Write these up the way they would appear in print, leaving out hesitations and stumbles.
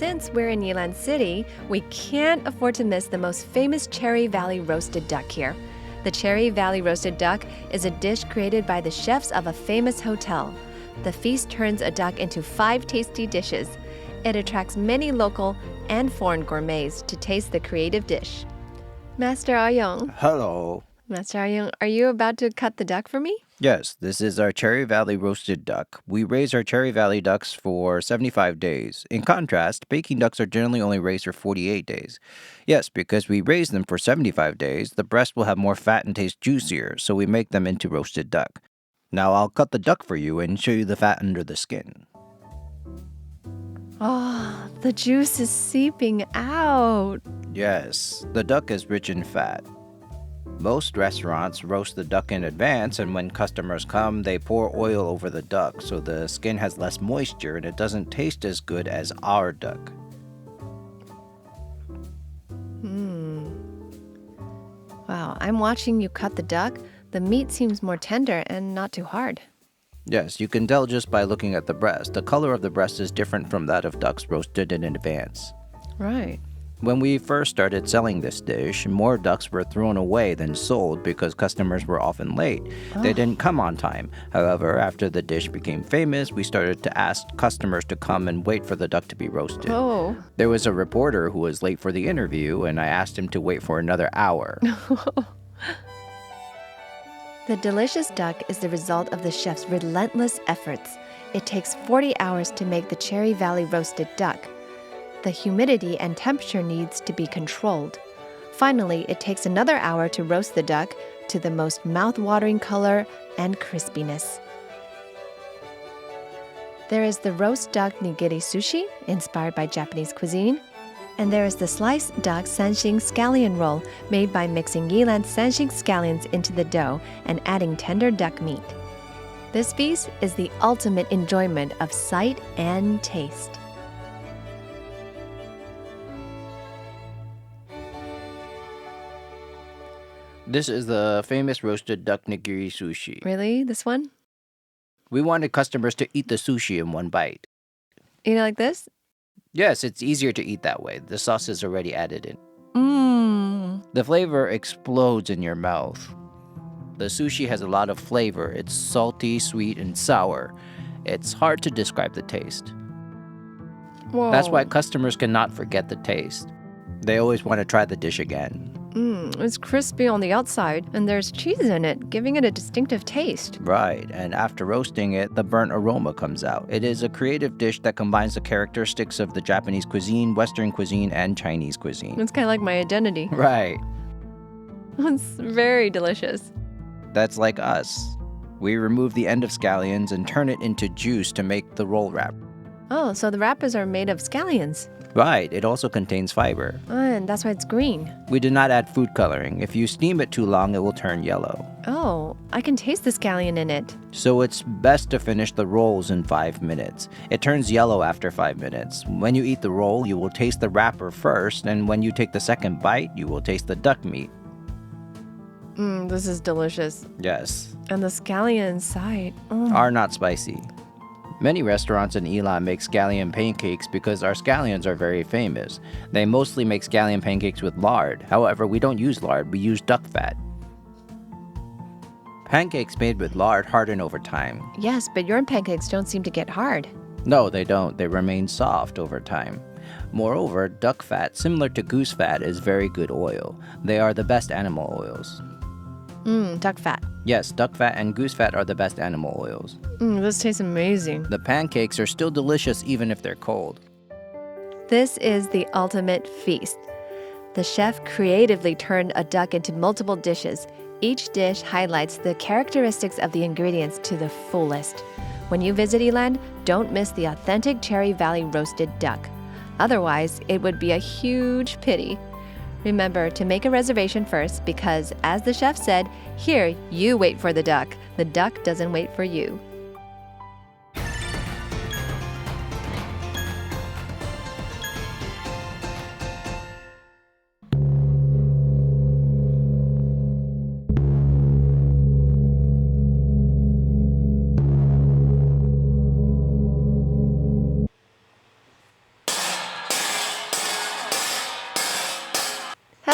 since we're in Yilan City, we can't afford to miss the most famous Cherry Valley roasted duck here. The Cherry Valley roasted duck is a dish created by the chefs of a famous hotel. The feast turns a duck into 5 tasty dishes. It attracts many local and foreign gourmets to taste the creative dish. Master Ayong. Hello. Master Ayong, are you about to cut the duck for me? Yes, this is our Cherry Valley roasted duck. We raise our Cherry Valley ducks for 75 days. In contrast, Peking ducks are generally only raised for 48 days. Yes, because we raise them for 75 days, the breast will have more fat and taste juicier, so we make them into roasted duck. Now I'll cut the duck for you and show you the fat under the skin. Oh, the juice is seeping out. Yes, the duck is rich in fat. Most restaurants roast the duck in advance, and when customers come, they pour oil over the duck so the skin has less moisture and it doesn't taste as good as our duck. Wow, I'm watching you cut the duck. The meat seems more tender and not too hard. Yes, you can tell just by looking at the breast. The color of the breast is different from that of ducks roasted in advance. Right. When we first started selling this dish, more ducks were thrown away than sold because customers were often late. They didn't come on time. However, after the dish became famous, we started to ask customers to come and wait for the duck to be roasted. Oh. There was a reporter who was late for the interview, and I asked him to wait for another hour. The delicious duck is the result of the chef's relentless efforts. It takes 40 hours to make the Cherry Valley roasted duck. The humidity and temperature needs to be controlled. Finally, it takes another hour to roast the duck to the most mouth-watering color and crispiness. There is the roast duck nigiri sushi, inspired by Japanese cuisine. And there is the sliced duck sanshing scallion roll, made by mixing Yilan sanshing scallions into the dough and adding tender duck meat. This feast is the ultimate enjoyment of sight and taste. This is the famous roasted duck nigiri sushi. Really? This one? We wanted customers to eat the sushi in one bite. Eat it like this? Yes, it's easier to eat that way. The sauce is already added in. Mmm. The flavor explodes in your mouth. The sushi has a lot of flavor. It's salty, sweet, and sour. It's hard to describe the taste. Whoa. That's why customers cannot forget the taste. They always want to try the dish again. It's crispy on the outside, and there's cheese in it, giving it a distinctive taste. Right, and after roasting it, the burnt aroma comes out. It is a creative dish that combines the characteristics of the Japanese cuisine, Western cuisine, and Chinese cuisine. It's kind of like my identity. Right. It's very delicious. That's like us. We remove the end of scallions and turn it into juice to make the roll wrap. Oh, so the wrappers are made of scallions. Right, it also contains fiber. And that's why it's green. We do not add food coloring. If you steam it too long, it will turn yellow. Oh, I can taste the scallion in it. So it's best to finish the rolls in 5 minutes. It turns yellow after 5 minutes. When you eat the roll, you will taste the wrapper first, and when you take the second bite, you will taste the duck meat. This is delicious. Yes. And the scallion inside. Are not spicy. Many restaurants in Yilan make scallion pancakes because our scallions are very famous. They mostly make scallion pancakes with lard. However, we don't use lard, we use duck fat. Pancakes made with lard harden over time. Yes, but your pancakes don't seem to get hard. No, they don't. They remain soft over time. Moreover, duck fat, similar to goose fat, is very good oil. They are the best animal oils. Duck fat. Yes, duck fat and goose fat are the best animal oils. This tastes amazing. The pancakes are still delicious even if they're cold. This is the ultimate feast. The chef creatively turned a duck into multiple dishes. Each dish highlights the characteristics of the ingredients to the fullest. When you visit Yilan, don't miss the authentic Cherry Valley roasted duck. Otherwise, it would be a huge pity. Remember to make a reservation first because, as the chef said, here you wait for the duck doesn't wait for you.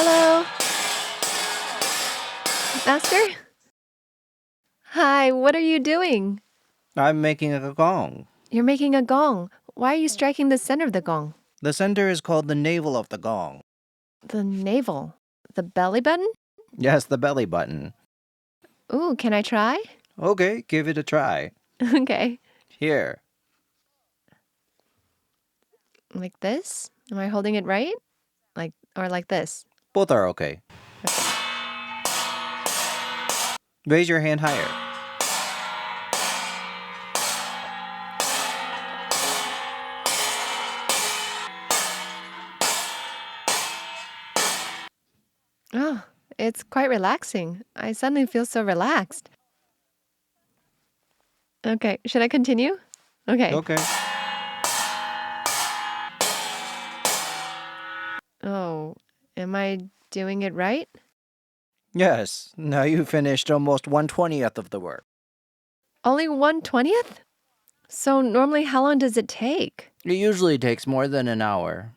Hello? Master? Hi, what are you doing? I'm making a gong. You're making a gong. Why are you striking the center of the gong? The center is called the navel of the gong. The navel. The belly button? Yes, the belly button. Ooh, can I try? Okay, give it a try. Okay. Here. Like this? Am I holding it right? Or like this? Both are okay. Raise your hand higher. Oh, it's quite relaxing. I suddenly feel so relaxed. Okay, should I continue? Okay. Okay. Oh, am I doing it right? Yes, now you finished almost 1/20th of the work. Only 1/20th? So normally how long does it take? It usually takes more than an hour.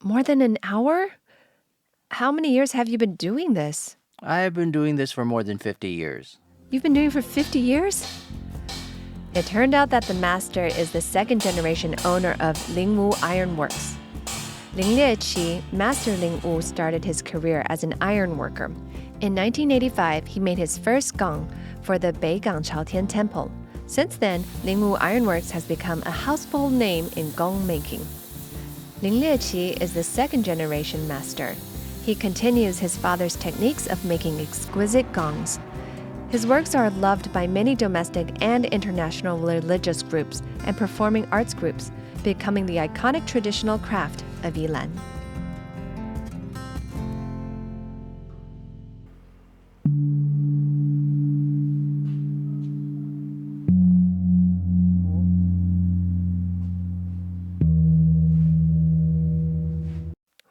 More than an hour? How many years have you been doing this? I have been doing this for more than 50 years. You've been doing it for 50 years? It turned out that the master is the second generation owner of Lingwu Iron Works. Linkley368 Master Lingwu started his career as an iron worker. In 1985, he made his first gong for the Beigang Chaotian Temple. Since then, Lingwu Ironworks has become a household name in gong making. Linkley368 is the second generation master. He continues his father's techniques of making exquisite gongs. His works are loved by many domestic and international religious groups and performing arts groups, becoming the iconic traditional craft of Yilan.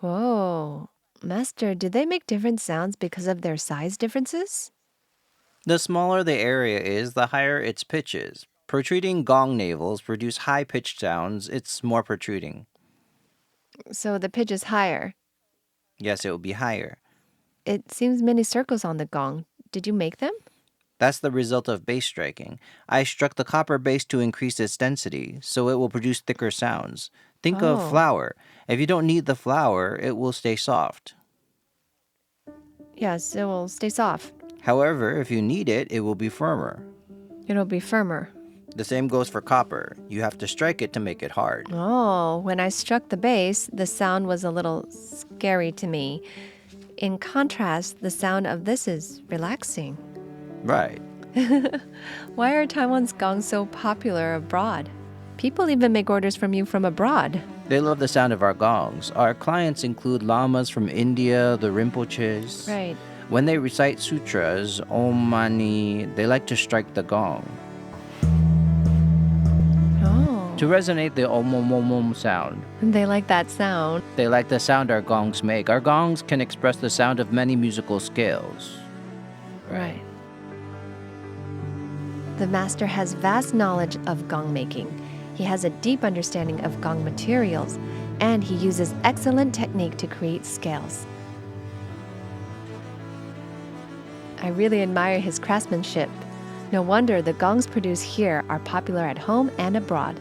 Whoa. Master, do they make different sounds because of their size differences? The smaller the area is, the higher its pitch is. Protruding gong navels produce high-pitched sounds. It's more protruding. So the pitch is higher. Yes, it will be higher. It seems many circles on the gong. Did you make them? That's the result of bass striking. I struck the copper bass to increase its density, so it will produce thicker sounds. Think of Oh. flour. If you don't knead the flour, it will stay soft. Yes, it will stay soft. However, if you knead it, it will be firmer. It'll be firmer. The same goes for copper. You have to strike it to make it hard. Oh, when I struck the bass, the sound was a little scary to me. In contrast, the sound of this is relaxing. Right. Why are Taiwan's gongs so popular abroad? People even make orders from you from abroad. They love the sound of our gongs. Our clients include lamas from India, the Rinpoches. Right. When they recite sutras, Om Mani, they like to strike the gong Oh. to resonate the Om Om Om Om sound. They like that sound. They like the sound our gongs make. Our gongs can express the sound of many musical scales. Right. The master has vast knowledge of gong making. He has a deep understanding of gong materials, and he uses excellent technique to create scales. I really admire his craftsmanship. No wonder the gongs produced here are popular at home and abroad.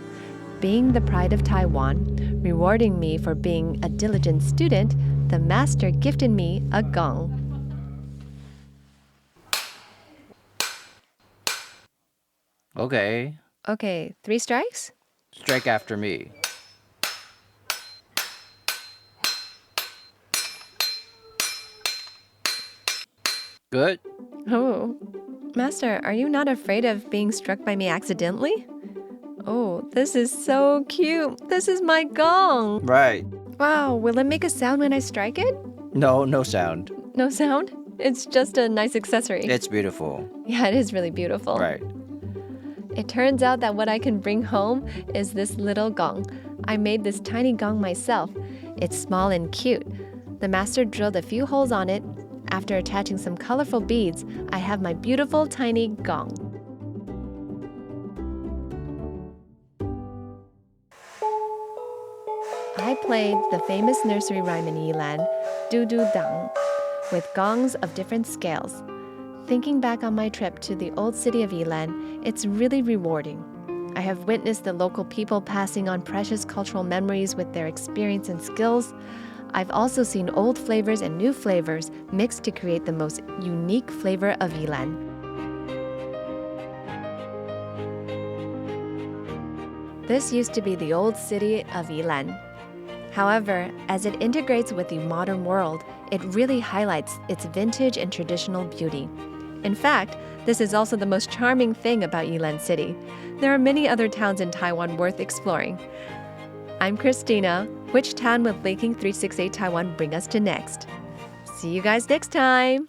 Being the pride of Taiwan, rewarding me for being a diligent student, the master gifted me a gong. Okay, Okay, 3 strikes? strike after me. Good. Oh. Master, are you not afraid of being struck by me accidentally? Oh, this is so cute. This is my gong. Right. Wow, will it make a sound when I strike it? No, no sound. No sound? It's just a nice accessory. It's beautiful. Yeah, it is really beautiful. Right. It turns out that what I can bring home is this little gong. I made this tiny gong myself. It's small and cute. The master drilled a few holes on it. After attaching some colorful beads, I have my beautiful tiny gong. I played the famous nursery rhyme in Yilan, Du Du Dang. with gongs of different scales. Thinking back on my trip to the old city of Yilan, it's really rewarding. I have witnessed the local people passing on precious cultural memories with their experience and skills. I've also seen old flavors and new flavors mixed to create the most unique flavor of Yilan. This used to be the old city of Yilan. However, as it integrates with the modern world, it really highlights its vintage and traditional beauty. In fact, this is also the most charming thing about Yilan City. There are many other towns in Taiwan worth exploring. I'm Christina. Which town will Linking368 Taiwan bring us to next? See you guys next time!